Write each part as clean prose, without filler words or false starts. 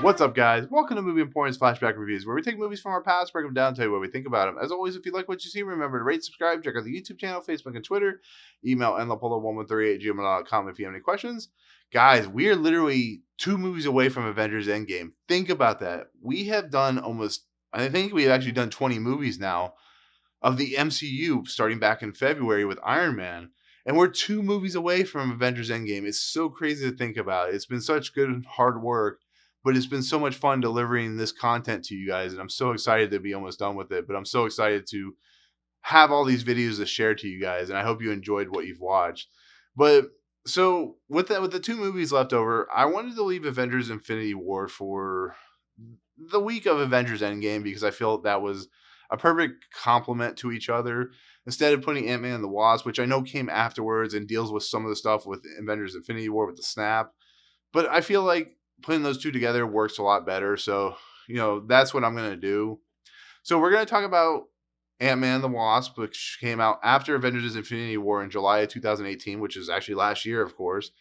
What's up, guys? Welcome to Movie Importance Flashback Reviews, where we take movies from our past, break them down, tell you what we think about them. As always, if you like what you see, remember to rate, subscribe, check out the YouTube channel, Facebook, and Twitter. Email nlapolo1138@gmail.com if you have any questions. Guys, we are literally 2 movies away from Avengers Endgame. Think about that. We have done I think we've actually done 20 movies now of the MCU starting back in February with Iron Man. And we're 2 movies away from Avengers Endgame. It's so crazy to think about. It's been such good, hard work, but it's been so much fun delivering this content to you guys. And I'm so excited to be almost done with it. But I'm so excited to have all these videos to share to you guys. And I hope you enjoyed what you've watched. But so with that, with the 2 movies left over, I wanted to leave Avengers Infinity War for the week of Avengers Endgame because I feel that was a perfect complement to each other. Instead of putting Ant-Man and the Wasp, which I know came afterwards and deals with some of the stuff with Avengers Infinity War with the snap, but I feel like putting those two together works a lot better. So, that's what I'm going to do. So we're going to talk about Ant-Man and the Wasp, which came out after Avengers Infinity War in July of 2018, which is actually last year, of course.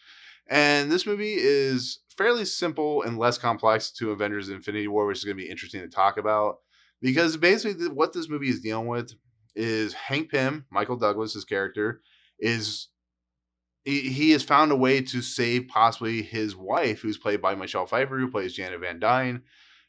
And this movie is fairly simple and less complex to Avengers Infinity War, which is going to be interesting to talk about. Because basically, what this movie is dealing with is Hank Pym, Michael Douglas's character, is he has found a way to save possibly his wife, who's played by Michelle Pfeiffer, who plays Janet Van Dyne,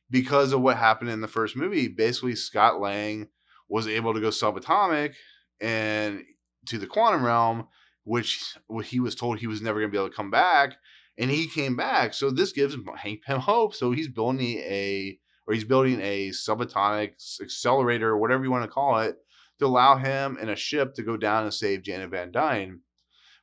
because of what happened in the first movie. Basically, Scott Lang was able to go subatomic and to the quantum realm, which he was told he was never going to be able to come back, and he came back. So this gives Hank Pym hope. So he's building a subatomic accelerator, or whatever you want to call it, to allow him and a ship to go down and save Janet Van Dyne.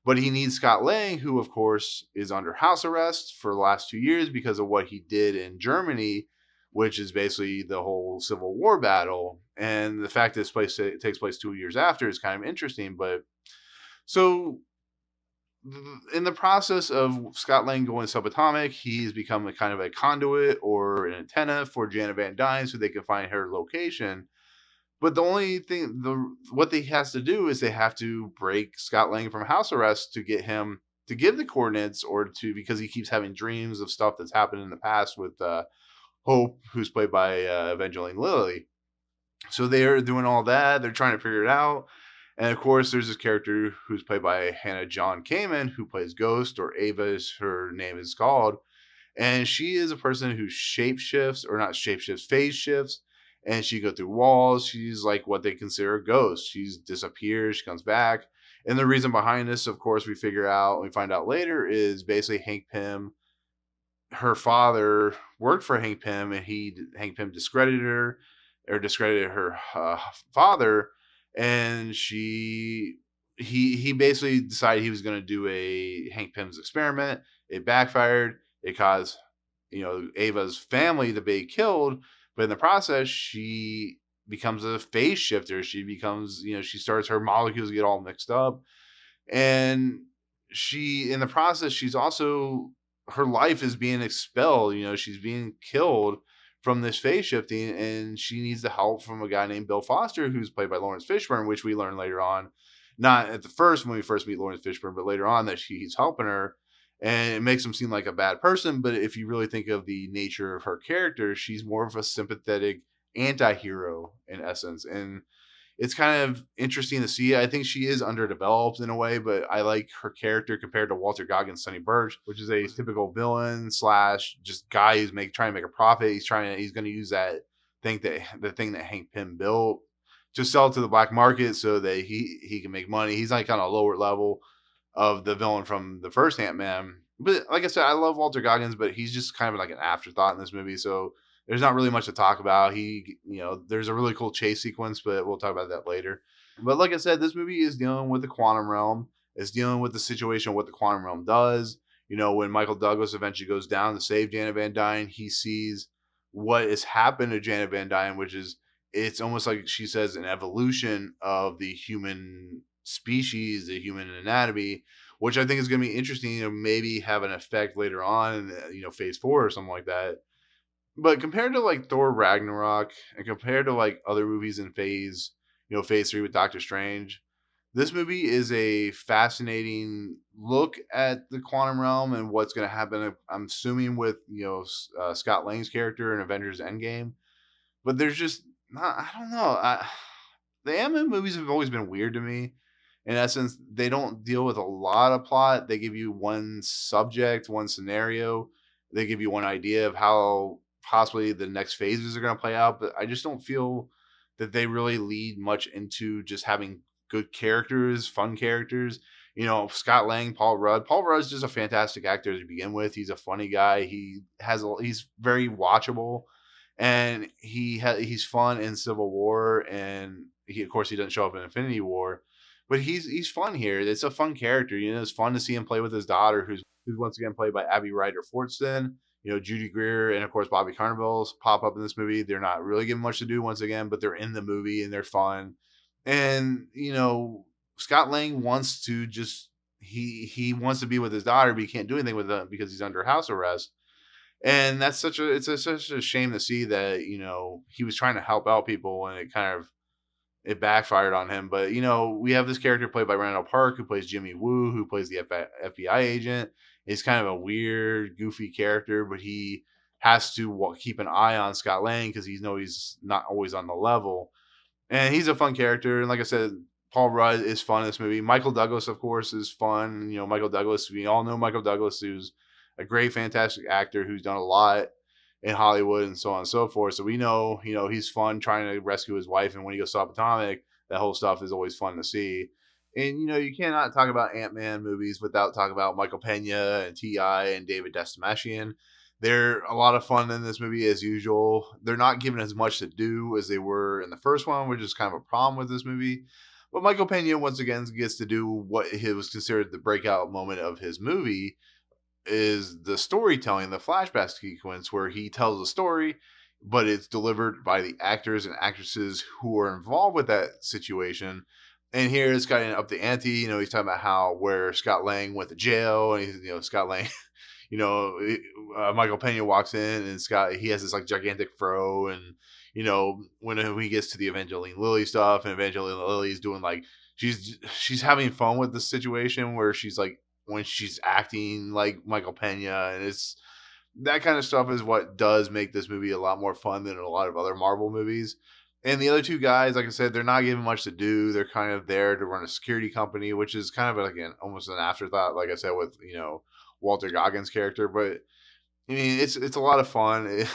But he needs Scott Lang, who, of course, is under house arrest for the last 2 years because of what he did in Germany, which is basically the whole Civil War battle. And the fact that it takes place 2 years after is kind of interesting. But so, in the process of Scott Lang going subatomic, he's become a kind of a conduit or an antenna for Janet Van Dyne so they can find her location. But the only thing, what they has to do is they have to break Scott Lang from house arrest to get him to give the coordinates, because he keeps having dreams of stuff that's happened in the past with Hope, who's played by Evangeline Lilly. So they're doing all that. They're trying to figure it out. And of course, there's this character who's played by Hannah John Kamen, who plays Ghost, or Ava, as her name is called. And she is a person who shapeshifts, or not shapeshifts, phase shifts, and she go through walls. She's like what they consider a ghost. She disappears, she comes back. And the reason behind this, of course, we find out later, is basically Hank Pym. Her father worked for Hank Pym, and Hank Pym discredited her, or discredited her father, and he basically decided he was going to do a Hank Pym's experiment. It backfired. It caused Ava's family to be killed, but in the process, she becomes a phase shifter. She becomes, she starts, her molecules get all mixed up, and in the process, she's also, her life is being expelled. She's being killed from this phase shifting, and she needs the help from a guy named Bill Foster, who's played by Lawrence Fishburne, which we learn later on, not at the first when we first meet Lawrence Fishburne, but later on that he's helping her, and it makes him seem like a bad person. But if you really think of the nature of her character, she's more of a sympathetic anti-hero in essence, and it's kind of interesting to see. I think she is underdeveloped in a way, but I like her character compared to Walter Goggins' Sonny Burch, which is a typical villain slash just guy who's trying to make a profit. He's going to use the thing that Hank Pym built to sell it to the black market so that he can make money. He's like on a lower level of the villain from the first Ant-Man. But like I said, I love Walter Goggins, but he's just kind of like an afterthought in this movie. So there's not really much to talk about. There's a really cool chase sequence, but we'll talk about that later. But like I said, this movie is dealing with the quantum realm. It's dealing with the situation, what the quantum realm does. When Michael Douglas eventually goes down to save Janet Van Dyne, he sees what has happened to Janet Van Dyne, which is, it's almost like she says, an evolution of the human species, the human anatomy, which I think is going to be interesting to maybe have an effect later on in, phase 4 or something like that. But compared to like Thor Ragnarok, and compared to like other movies in phase 3 with Doctor Strange, This movie is a fascinating look at the quantum realm and what's going to happen. I'm assuming with Scott Lang's character in Avengers Endgame, but there's just not. I don't know. The Ant-Man movies have always been weird to me. In essence, they don't deal with a lot of plot. They give you one subject, one scenario. They give you one idea of how possibly the next phases are going to play out. But I just don't feel that they really lead much into just having good characters, fun characters. Scott Lang, Paul Rudd. Paul Rudd's just a fantastic actor to begin with. He's a funny guy. He's very watchable, and he's fun in Civil War, and of course he doesn't show up in Infinity War, but he's fun here. It's a fun character. It's fun to see him play with his daughter, who's once again played by Abby Ryder Fortson. Judy Greer and of course Bobby Cannavale's pop up in this movie. They're not really given much to do once again, but they're in the movie and they're fun. And Scott Lang wants to just he wants to be with his daughter, but he can't do anything with them because he's under house arrest. And that's such a shame to see that he was trying to help out people and it backfired on him. But we have this character played by Randall Park who plays Jimmy Woo, who plays the FBI agent. He's kind of a weird, goofy character, but he has to keep an eye on Scott Lang because he's not always on the level. And he's a fun character. And like I said, Paul Rudd is fun in this movie. Michael Douglas, of course, is fun. Michael Douglas, we all know Michael Douglas, who's a great, fantastic actor who's done a lot in Hollywood and so on and so forth. So we know, he's fun trying to rescue his wife. And when he goes subatomic, that whole stuff is always fun to see. And, you cannot talk about Ant-Man movies without talking about Michael Pena and T.I. and David Destamatian. They're a lot of fun in this movie as usual. They're not given as much to do as they were in the first one, which is kind of a problem with this movie. But Michael Pena once again gets to do what was considered the breakout moment of his movie, is the storytelling, the flashback sequence where he tells a story, but it's delivered by the actors and actresses who are involved with that situation. And here it's got up the ante. He's talking about where Scott Lang went to jail, and Scott Lang Michael Pena walks in and he has this like gigantic fro, and when he gets to the Evangeline Lilly stuff, and Evangeline Lilly's doing like she's having fun with the situation where she's like when she's acting like Michael Pena, and it's that kind of stuff is what does make this movie a lot more fun than a lot of other Marvel movies. And the other two guys, like I said, they're not given much to do. They're kind of there to run a security company, which is kind of like almost an afterthought, like I said, with Walter Goggins' character. But I mean, it's a lot of fun.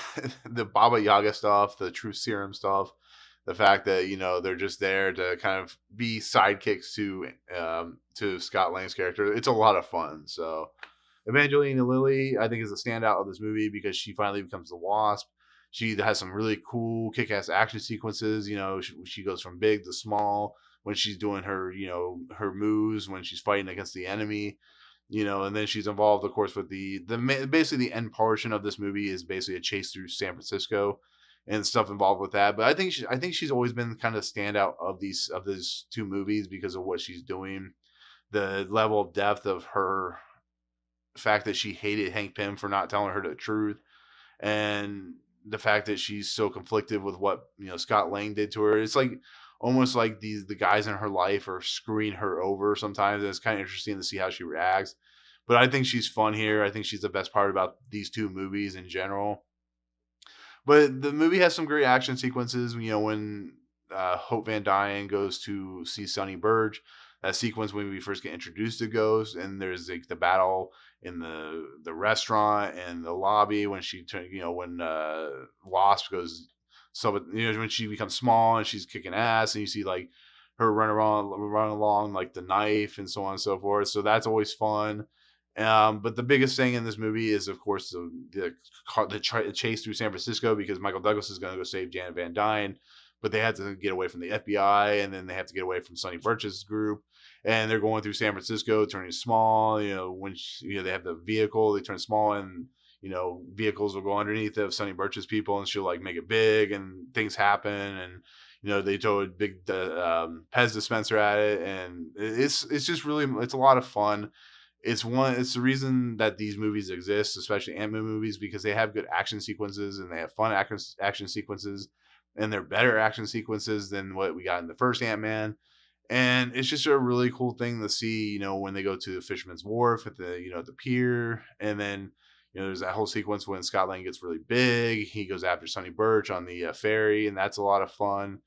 The Baba Yaga stuff, the Truth Serum stuff, the fact that they're just there to kind of be sidekicks to Scott Lang's character. It's a lot of fun. So Evangelina Lilly, I think, is a standout of this movie because she finally becomes the Wasp. She has some really cool kick-ass action sequences. She goes from big to small when she's doing her moves when she's fighting against the enemy. And then she's involved, of course, with the basically the end portion of this movie is basically a chase through San Francisco and stuff involved with that. But I think she's always been kind of standout of these two movies because of what she's doing, the level of depth of her fact that she hated Hank Pym for not telling her the truth, and the fact that she's so conflicted with what Scott Lang did to her. It's like almost like the guys in her life are screwing her over sometimes. And it's kind of interesting to see how she reacts. But I think she's fun here. I think she's the best part about these two movies in general. But the movie has some great action sequences. When Hope Van Dyne goes to see Sonny Burge, that sequence when we first get introduced to Ghost, and there's like the battle in the restaurant and the lobby when when Wasp goes, so when she becomes small and she's kicking ass, and you see like her run along like the knife and so on and so forth. So that's always fun. But the biggest thing in this movie is, of course, the chase through San Francisco, because Michael Douglas is going to go save Janet Van Dyne, but they have to get away from the FBI, and then they have to get away from Sonny Burch's group, and they're going through San Francisco, turning small. When they have the vehicle, they turn small, and vehicles will go underneath of Sonny Burch's people, and she'll like make it big, and things happen, and they throw a big Pez dispenser at it, and it's just really, it's a lot of fun. It's the reason that these movies exist, especially Ant-Man movies, because they have good action sequences and they have fun action sequences, and they're better action sequences than what we got in the first Ant-Man. And it's just a really cool thing to see, when they go to the Fisherman's Wharf at the, at the pier. And then, there's that whole sequence when Scott Lang gets really big. He goes after Sonny Birch on the ferry, and that's a lot of fun.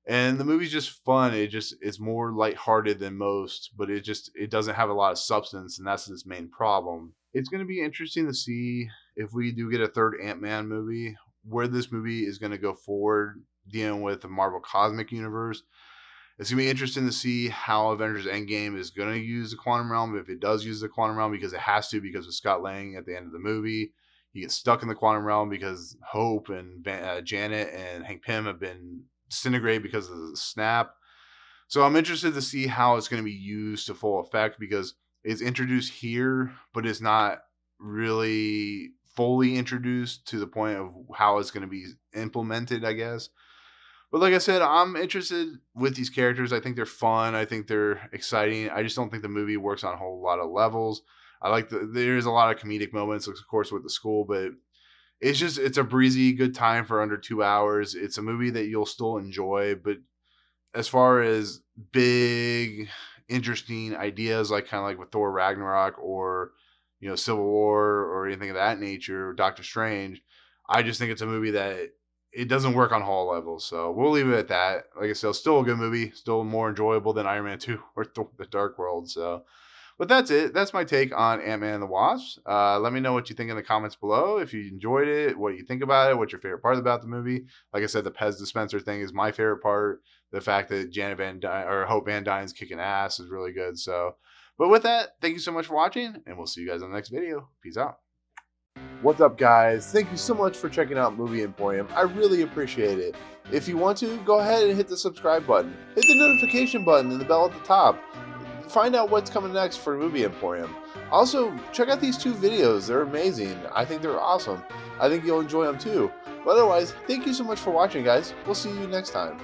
And the movie's just fun. It's more lighthearted than most, but it doesn't have a lot of substance, and that's its main problem. It's going to be interesting to see if we do get a third Ant-Man movie, where this movie is going to go forward dealing with the Marvel Cosmic Universe. It's going to be interesting to see how Avengers Endgame is going to use the quantum realm, if it does use the quantum realm, because it has to, because of Scott Lang at the end of the movie. He gets stuck in the quantum realm because Hope and Janet and Hank Pym have been disintegrated because of the snap. So I'm interested to see how it's going to be used to full effect, because it's introduced here, but it's not really fully introduced to the point of how it's going to be implemented, I guess. But like I said, I'm interested with these characters. I think they're fun. I think they're exciting. I just don't think the movie works on a whole lot of levels. There's a lot of comedic moments, of course, with the school, but it's a breezy, good time for under 2 hours. It's a movie that you'll still enjoy, but as far as big, interesting ideas, like kind of like with Thor Ragnarok or Civil War or anything of that nature, Doctor Strange, I just think it's a movie that it doesn't work on all levels. So we'll leave it at that. Like I said, still a good movie, still more enjoyable than Iron Man 2 or Thor: The Dark World. So. But that's it. That's my take on Ant-Man and the Wasp. Let me know what you think in the comments below. If you enjoyed it, what you think about it, what's your favorite part about the movie. Like I said, the Pez dispenser thing is my favorite part. The fact that Hope Van Dyne's kicking ass is really good. So, but with that, thank you so much for watching, and we'll see you guys on the next video. Peace out. What's up, guys? Thank you so much for checking out Movie Emporium. I really appreciate it. If you want to, go ahead and hit the subscribe button. Hit the notification button and the bell at the top. Find out what's coming next for Movie Emporium. Also, check out these 2 videos. They're amazing. I think they're awesome. I think you'll enjoy them too. But otherwise, thank you so much for watching, guys. We'll see you next time.